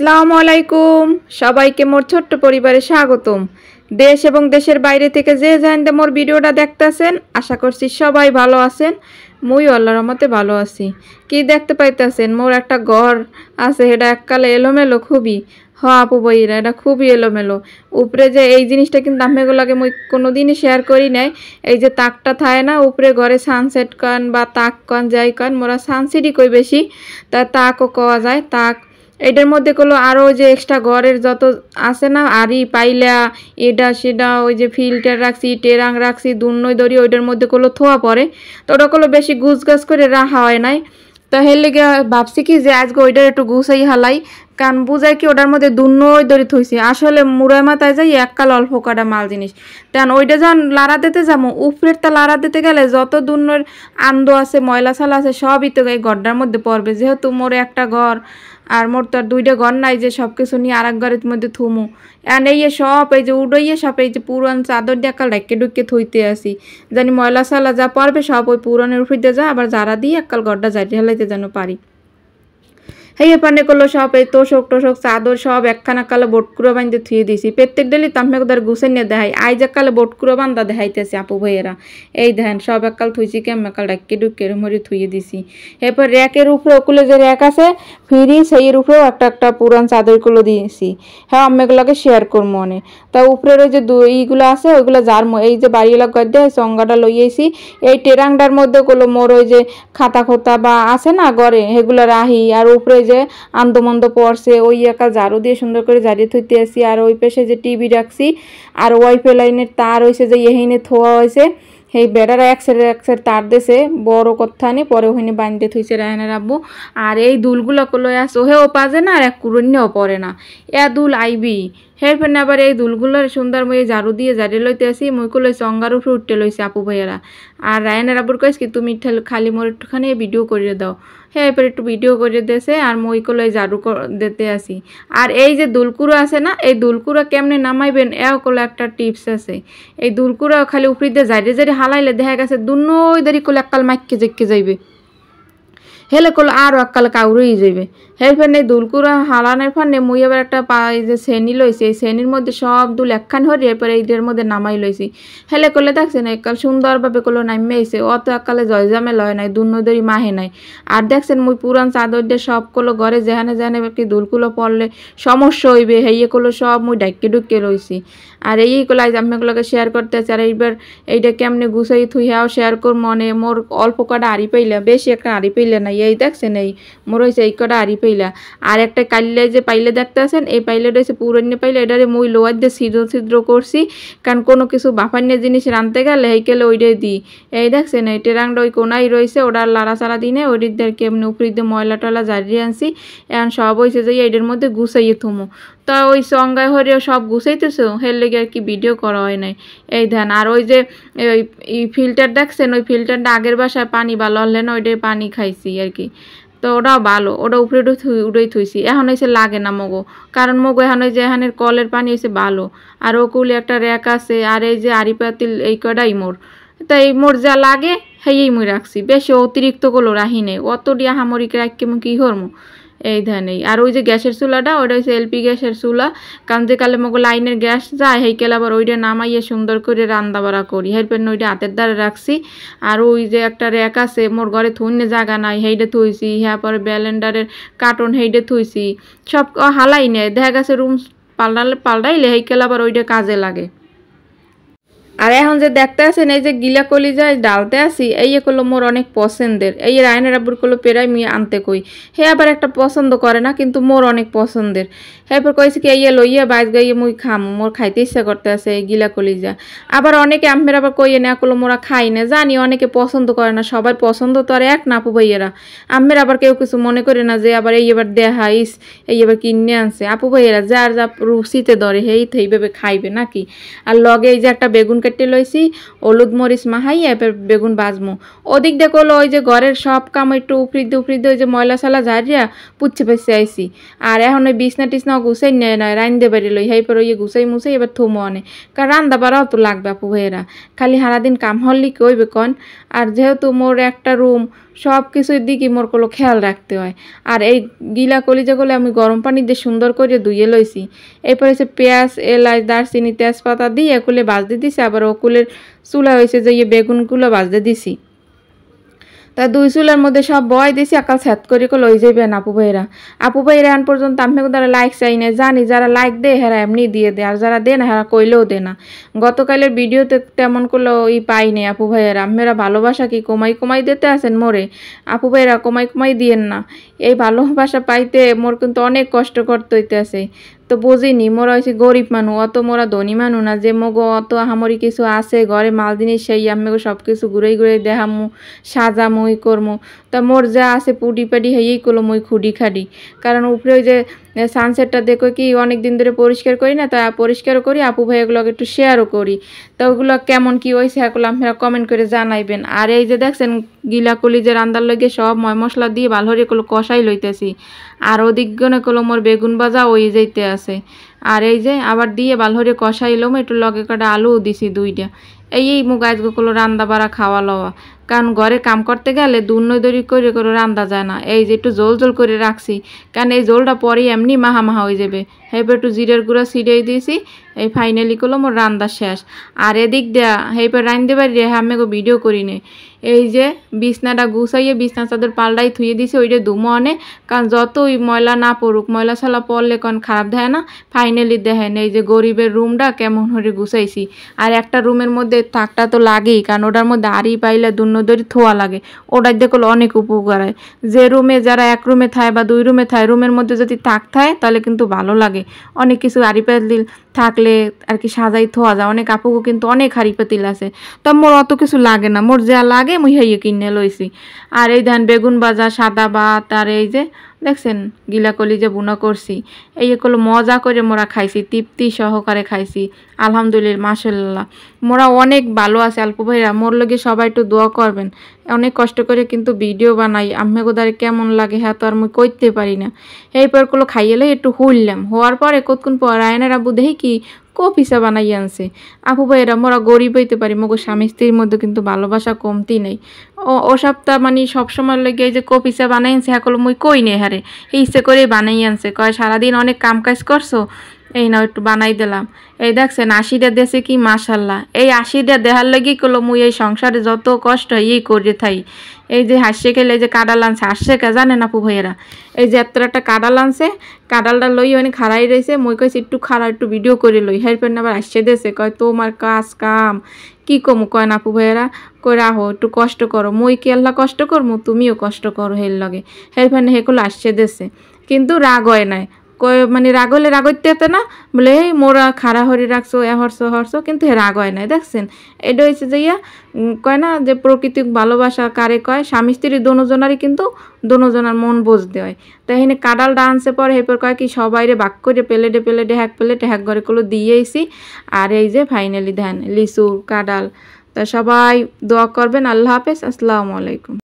আসসালামু আলাইকুম সবাইকে মোর ছোট্ট পরিবারে স্বাগতম। দেশ এবং দেশের বাইরে থেকে যে যেখানে মোর ভিডিওটা দেখতেছেন আশা করছি সবাই ভালো আছেন। মুই আল্লাহর রহমতে ভালো আছি। কি দেখতে পাইতেছেন, মোর একটা ঘর আছে, এটা এককালে এলোমেলো খুবই। আপু বইরা এটা খুবই এলোমেলো। উপরে যে এই জিনিসটা কিন্তু আমেগুলাকে মুই কোনোদিনই শেয়ার করি নাই। এই যে তাকটা থাকে না উপরে ঘরে সানসেট কন বা তাক কন যাই কন, মোরা সানসেটই কই বেশি, তা তাকও কওয়া যায় তাক। এটার মধ্যে কোনো আরও যে এক্সট্রা ঘরের যত আছে না আরি পাইলা এটা সেটা ওই যে ফিল্টার রাখছি টেরাং রাখছি দুনই দড়ি ওইটার মধ্যে কোনো থোয়া পড়ে, তো ওটা কোনো বেশি গুছগাছ করে রাখা হয় নাই। তো হের লেগে ভাবছি কি যে আজকে ওইটার একটু গুছাই হালাই, কারণ বুঝাই কি ওটার মধ্যে দুনই দড়ি থইছি। আসলে মুড়াই মাথায় যাই এককাল অল্প কাটা মাল জিনিস, তেন ওইটা যখন লাড়া দিতে যাবো উপরের তা লাড়া দিতে গেলে যত দুনর আন্দো আছে ময়লা ছালা আছে সবই তো এই ঘরটার মধ্যে পড়বে। যেহেতু মোর একটা ঘর আর মোর তো আর দুইটা ঘর নাই যে সব কিছু নিয়ে আর এক ঘরের মধ্যে থুমু। এন এই সব এই যে উড়াইয়ে সব এই যে পুরান চাদর দিয়ে একাল ডাক্কে ডুক্কে থইতে আসি, জানি ময়লা সালা যা পড়বে সব ওই পুরানের উপর দিয়ে যা আবার যারা দিয়ে একাল ঘরটা যাইতে হেলাইতে যেন পারি। হেয়ে পানে করলো সব এই তোষক টোষক চাদর সব একখানা কালে বোটকুড়ো বান্ধে থুয়ে দিয়েছি। প্রত্যেক ডেলি তাম্মেকদার গুছে নিয়ে দেখাই আইজ একালে বোটকুড়ো বান্ধা দেখাইতেছে আপু ভাইয়েরা। এই দেখেন সব একাল থুইছি কেমন ডাক্কে ডুক্কে মরি থুয়ে দিছি। এরপর র্যাকের উপরে ওগুলো যে র্যাক আছে ফ্রি সেইয়ের উপরেও একটা একটা পুরান চাদরগুলো দিয়েছি। হ্যাঁ আম্মেগুলোকে শেয়ার করবো মনে। তা উপরের ওই যে এইগুলো আছে ওইগুলো যার এই যে বাড়িওয়ালা গদ্যে চঙ্গাটা লইয়েছি। এই টেরাংটার মধ্যে গুলো মোর ওই যে খাতা খোতা বা আছে না ঘরে সেগুলো রাহি, আর উপরে যে আন্দোমন্দ পড়ছে ওই একা ঝাড়ু দিয়ে সুন্দর করে ঝাড়িয়ে থইতে আসি। আর ওই পাশে যে টিভি রাখছি আর ওয়াইফাই লাইনের তার হয়েছে যে এহিনে থোয়া হয়েছে, সেই বেড়ারা এক সাইড তার দেশে বড় কথা নেই পরে ওখানে বাঁধতে থইছে রায়নের আব্বু। আর এই দুলগুলো লই আসো হেও পাজে না আর এক কুরুণ্যও পড়ে না, এ দুল আইবি হের ফেনে আবার এই দুলগুলোর সুন্দর মই ঝাড়ু দিয়ে ঝাড়িয়ে লইতে আসি। মুইকে লই চঙ্গার উপরে উঠতে লইছে আপু ভাইয়ারা। আর রায়নের আব্বুর কইস কি তুমি খালি মোর একটুখানি ভিডিও করিয়ে দাও। হ্যাঁ এরপর একটু ভিডিও করে দিয়েছে আর মুইকে লই ঝাড়ু দিতে আসি। আর এই যে দুলকুড়ো আছে না এই দুলকুড়ো কেমনে নামাইবেন এও কোলো একটা টিপস আছে। এই দুলকুড়ো খালি উপরে দিয়ে ঝাড়িয়ে ঝাড়িয়ে হালাইলে দেখা গেছে দুনই দাঁড়ি কোলে এককাল মাইকে জেকে যাইবে, হেলে কোলে আরও এককাল কাউরেই যাইবে। হের ফেনে দুলকুড়া হালানের ফানে মুই আবার একটা যে শ্রেণী লইছি, এই শ্রেণীর মধ্যে সব দুল একখান হরি এরপরে এইটার মধ্যে নামাই লইছি। হেলে করলে দেখছেন একাল সুন্দরভাবে করলো নামে আইছে, অত একালে জয়জামে লয় নাই দুনদরি মাহে নাই। আর দেখছেন মুই পুরান চাদর দিয়ে সব করলো ঘরে যেখানে যেখানে কি দুলকুলো পড়লে সমস্যা হইবে হেয়ে করলো সব মুই ডাক্কে ডুক্কে লইছি। আর এই করলো আজ আমিগুলোকে শেয়ার করতে আছে। আর এইবার এইটা কেমনে গুছাই থুই হ্যাঁ শেয়ার কর মনে। মোর অল্প কটা আড়ি পাইলা, বেশি একটা আড়ি পাইলে নাই, এই দেখছেন এই মোর হয়েছে এই কটা আড়ি পাইলা। আর একটা কাল্লে যে পাইলে দেখতে আছেন এই পাইলেটা হচ্ছে পুরন্য পাইলে, এটারে মুই লোয়ার দিয়ে ছিদ্র ছিদ্র করছি, কারণ কোনো কিছু বাফান্য জিনিস রাঁধতে গেলে এই কেলে ওইটাই দিই। এই দেখছেন এই টেরাংটা ওই কোনাই রয়েছে ওটার লাড়া চাড়া দিনে ওইটার কেমনি উপরে দিয়ে ময়লা টয়লা ঝাড়িয়ে আনছি। এখন সব হয়েছে যে এইটার মধ্যে গুছাইয়ে থুমো, তা ওই সঙ্গায় হরিও সব গুছাইতেছে হের লেগে আর কি ভিডিও করা হয় নাই। এই ধ্যান আর ওই যে ওই ফিল্টার দেখছেন ওই ফিল্টারটা আগের বাসায় পানি ভালো হলে না ওইটাই পানি খাইছি আর কি, তো ওটাও ভালো ওটা উপরে উঠেই থুইছি। এখন হয়েছে লাগে না মগো, কারণ মগো এখন ওই যে এখানের কলের পানি হয়েছে ভালো। আর ওকুলে একটা র্যাক আছে আর এই যে আড়ি পাতিল এই কটাই মোর, তাই মোর যা লাগে হেই মুই রাখছি, বেশি অতিরিক্ত গুলো রাহি নেই অত ডিয়া হামরিকে রাখি মু কি করবো। এই ধানেই আর ওই যে গ্যাসের চুলাটা ওইটা হচ্ছে এলপি গ্যাসের চুলা, কারণ যে কালে মগো লাইনের গ্যাস যায় হেইকেল আবার ওইটা নামাইয়ে সুন্দর করে রান্না বাড়া করি হেরপেন ওইটা হাতের দ্বারা রাখছি। আর ওই যে একটা র্যাক আছে মোর ঘরে থুইনে জায়গা নাই হেইডে থুইছি, হ্যাঁ পরে ব্যালেন্ডারের কার্টন হেইডে থুইছি, সব হালাই নেয় দেখা গেছে রুম পাল্টাইলে হেইকেল আবার ওইটা কাজে লাগে। আর এখন যে দেখতে আছেন এই যে গিলা কলি যায় ডালতে আসি এই করলো মোর অনেক পছন্দের, এই রায়নের আব্বুর করলো পেরাই মুই আনতে কই হে আবার একটা পছন্দ করে না কিন্তু মোর অনেক পছন্দের। এরপর কইছে কি এই লইয়া বাইজ গাইয়ে মুই খাম, মোর খাইতে ইচ্ছা করতে আছে এই গিলা কলি যা। আবার অনেকে আম্মের আবার কইয়ে না করলো মোরা খাই না, জানি অনেকে পছন্দ করে না, সবার পছন্দ তো আর এক না আপু ভাইয়েরা। আম্মের আবার কেউ কিছু মনে করে না যে আবার এই এবার দেখাইস এই এবার কিনে আনছে, আপু ভাইয়েরা যার যা রুচিতে ধরে হেই এইভাবে খাইবে নাকি। আর লগে এই যে একটা বেগুন কেটে লইছি, হলুদ মরিচ মাহাই এবার বেগুন বাজমু। ওদিক দেখো ওই যে ঘরের সব কাম একটু উপরি ওই যে ময়লা সালা ঝাড়িয়া পুচ্ছে পেছে আইসি। আর এখন ওই বিছনা টিছনা গুছাই নেয় নয় রান্ধতে পারি লই হেইপর ওই গুছাই মুছাই এবার থুমো অনে, কারণ রান্না বাড়াও তো লাগবে আপু ভাইয়েরা, খালি সারাদিন কাম হল্লি কইবে কন। আর যেহেতু মোর একটা রুম, সব কিছুর দিকে মোর কোনো খেয়াল রাখতে হয়। আর এই গিলা কলিজাগুলো আমি গরম পানি দিয়ে সুন্দর করে ধুয়ে লইছি। এরপর হচ্ছে পেঁয়াজ, এলাচ, দারচিনি, তেজপাতা দিয়ে একুলে ভাজতে দিছি, আবার ওকুলের চুলা হয়েছে যে বেগুনগুলো ভাজতে দিছি। তা 2 চুলার মধ্যে সব বয় দিছি, একাল সেট করে লই যাবেন আপু ভাইরা। আপু ভাইরা আন পর্যন্ত আমি দ্বারা লাইক চাই না, জানি যারা লাইক দেয় হেরা এমনি দিয়ে দেয়, আর যারা দেয় না হেরা কইলেও দে না। গতকালের ভিডিওতে তেমন করলেও পাই নাই আপু ভাইয়েরা, আপনারা ভালোবাসা কি কমাই দিতে আছেন মোরে? আপু ভাইরা কমাই দিয়েন না, এই ভালোবাসা পাইতে মোর কিন্তু অনেক কষ্ট করতে হইতে আছে। তো বুঝিনি মোরা হয়েছে গরিব মানুষ, অত মোরা ধনী মানুষ না যে মগো অত আহামরি কিছু আছে ঘরে মাল জিনিস সেই আমি সব কিছু ঘুরে দেখামু, সাজামু, ই করমু। তা মোর যা আছে পুডি পাডি হেই করলো মুই খুডি খাডি, কারণ উপরে ওই যে সানসেটটা দেখো কি অনেক দিন ধরে পরিষ্কার করি না, তা পরিষ্কারও করি, আপু ভাই এগুলোকে একটু শেয়ারও করি। তো ওগুলো কেমন কি হয়েছে এগুলো আপনারা কমেন্ট করে জানাইবেন। আর এই যে দেখছেন গিলা কলিজের রান্দার লগে সব ময় মশলা দিয়ে ভালো করে এগুলো কষাই লইতেছি। আর ওদিক গনে করলো মোর বেগুন ভাজা ওই যাইতে আছে। আর এই যে আবার দিয়ে ভালো করে কষাইলাম, একটু লগে কাটা আলুও দিছি 2টা। এই মুগ আজগুলো রান্না বাড়া খাওয়া লওয়া, কারণ ঘরে কাম করতে গেলে দুর্নদরি করে রান্না যায় না। এই যে একটু জোল করে রাখছি, কারণ এই জোলটা পরে এমনি মাহা হয়ে যাবে। হেপে একটু জিরের গুঁড়া ছিটিয়ে দিয়েছি, এই ফাইনালি করলো মোর রান্না শেষ। আর এদিক দেয়া হেপে রাঁধতে পারি রে আমি ভিডিও করি নে। এই যে বিছনাটা গুছাইয়ে বিছনা চাদর পাল্টাই থুয়ে দিছি, ওইটা ধুমো অনে, কারণ যতই ময়লা না পড়ুক, ময়লা ছালা পড়লে কারণ খারাপ দেয় না। ফাইনালি দেখেন এই যে গরিবের রুমটা কেমন করে গুছাইছি। আর একটা রুমের মধ্যে থাকটা তো লাগেই, কারণ ওটার মধ্যে আড়ি পাইলে দুর্নদরি থোয়া লাগে, ওটার দেখলে অনেক উপকার হয়। যে রুমে যারা 1 রুমে থায় বা 2 রুমে থায়, রুমের মধ্যে যদি থায় তাহলে কিন্তু ভালো লাগে। অনেক কিছু আড়ি পাতিল থাকলে আর কি সাজাই থোয়া যায়, অনেক আপুকো কিন্তু অনেক হাড়ি পাতিল আছে। তা মোর অত কিছু লাগে না, মোর যা লাগে মুই হাইয়ে কিনে লইছি। আর এই ধান বেগুন ভাজা, সাদা ভাত, আর এই যে দেখছেন গিলা কলি যে বুনা করছি, এই এগুলো মজা করে মোরা খাইছি, তৃপ্তি সহকারে খাইছি। আলহামদুলিল্লাহ, মাশাআল্লাহ, মোরা অনেক ভালো আছে। আপু ভাইরা মোর লগে সবাই একটু দোয়া করবেন। অনেক কষ্ট করে কিন্তু ভিডিও বানাই, আমি গোদারে কেমন লাগে হ্যাঁ তো আর মুই কইতে পারি না। এইপর গুলো খাইয়েলে একটু হইলাম, হওয়ার পরে কতক্ষণ পর আয়নের আব্বু দেখি কি কপিসা বানাই আনছে। আপু ভাইরা মোরা গরিব হইতে পারি, মগো স্বামী স্ত্রীর মধ্যে কিন্তু ভালোবাসা কমতি নেই। ও সপ্তাহ মানে সবসময় লেগে এই যে কপিসা বানাই আনছে হ্যাঁ মুই কই নে হারে, ইচ্ছে করে বানাই আনছে, কয় সারাদিন অনেক কাম কাজ করছো, এই নাও একটু বানাই দিলাম। এই দেখছেন 80টা দেশে কি মাশাল্লাহ, এই 80টা দেহার লাগি করলো মুই এই সংসারে যত কষ্ট এই করে থাই। এই যে হাসছে খেলে যে কাঁডাল আনছে, হাসছে কে জানেন আপু ভাইয়েরা, এই যে এত একটা কাঁডাল আনছে, কাঁডালটা লই অনেক খাড়াই রয়েছে, মুই কইছি একটু খাড়া একটু ভিডিও করে লই, হেরপেন আবার হাসছে দেশে, কয় তোমার কাম কি কমু, কয় না আপু ভাইয়েরা, কই রাহো একটু কষ্ট করো, মুই কি আল্লাহ কষ্ট করমু, তুমিও কষ্ট করো হের লগে। হেরপেন হেগুলো আসছে দেশে, কিন্তু রাগ হয় নাই, মানে রাগ হলে রাগ হইতে না, বলে এই মোরা খাড়া হরি রাখছো এ হরছো, কিন্তু হে রাগ হয় নাই। দেখছেন এটা হয়েছে যে কয় না যে প্রকৃতিক ভালোবাসা কারে কয়, স্বামী স্ত্রী দোনোজনারই কিন্তু দোনোজনার মন বুঝতে হয়। তাই এখানে কাঁডাল ডান্সে পরে এরপর কয় কি সবাইরে ভাগ করে প্লেটে প্লেটে হ্যাক ঘরে গুলো দিয়েছি। আর এই যে ফাইনালি ধ্যান লিচু কাঁডাল। তা সবাই দোয়া করবেন। আল্লাহ হাফেজ, আসসালামু আলাইকুম।